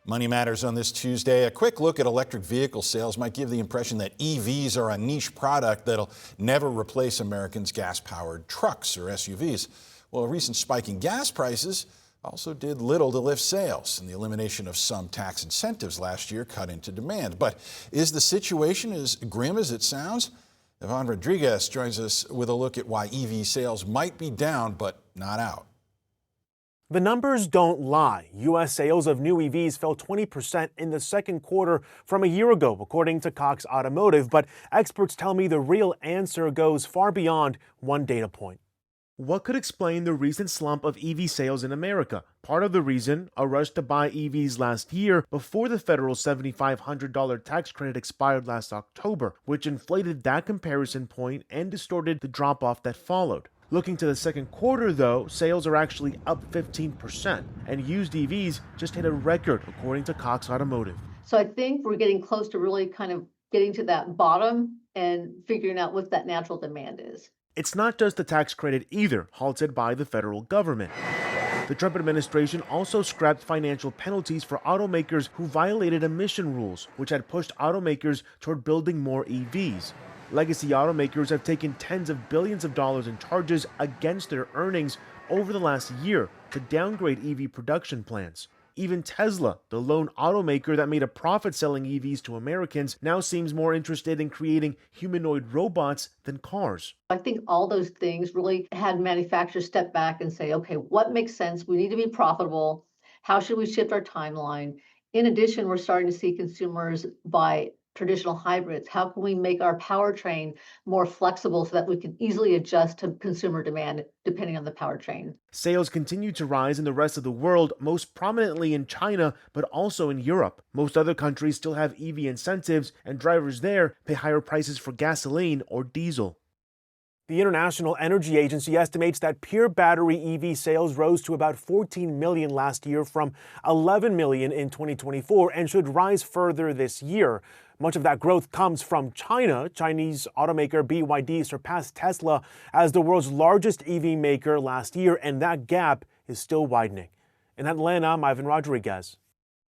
Money Matters on this Tuesday. A quick look at electric vehicle sales might give the impression that EVs are a niche product that'll never replace Americans' gas-powered trucks or SUVs. Well, a recent spike in gas prices also did little to lift sales, and the elimination of some tax incentives last year cut into demand. But is the situation as grim as it sounds? Yvonne Rodriguez joins us with a look at why EV sales might be down but not out. The numbers don't lie. U.S. sales of new EVs fell 20% in the second quarter from a year ago, according to Cox Automotive. But experts tell me the real answer goes far beyond one data point. What could explain the recent slump of EV sales in America? Part of the reason, a rush to buy EVs last year before the federal $7,500 tax credit expired last October, which inflated that comparison point and distorted the drop-off that followed. Looking to the second quarter, though, sales are actually up 15%, and used EVs just hit a record, according to Cox Automotive. So I think we're getting close to really kind of getting to that bottom and figuring out what that natural demand is. It's not just the tax credit either, halted by the federal government. The Trump administration also scrapped financial penalties for automakers who violated emission rules, which had pushed automakers toward building more EVs. Legacy automakers have taken tens of billions of dollars in charges against their earnings over the last year to downgrade EV production plans. Even Tesla, the lone automaker that made a profit selling EVs to Americans, now seems more interested in creating humanoid robots than cars. I think all those things really had manufacturers step back and say, okay, what makes sense? We need to be profitable. How should we shift our timeline? In addition, we're starting to see consumers buy traditional hybrids. How can we make our powertrain more flexible so that we can easily adjust to consumer demand depending on the powertrain? Sales continue to rise in the rest of the world, most prominently in China, but also in Europe. Most other countries still have EV incentives, and drivers there pay higher prices for gasoline or diesel. The International Energy Agency estimates that pure battery EV sales rose to about 14 million last year from 11 million in 2024 and should rise further this year. Much of that growth comes from China. Chinese automaker BYD surpassed Tesla as the world's largest EV maker last year, and that gap is still widening. In Atlanta, I'm Ivan Rodriguez.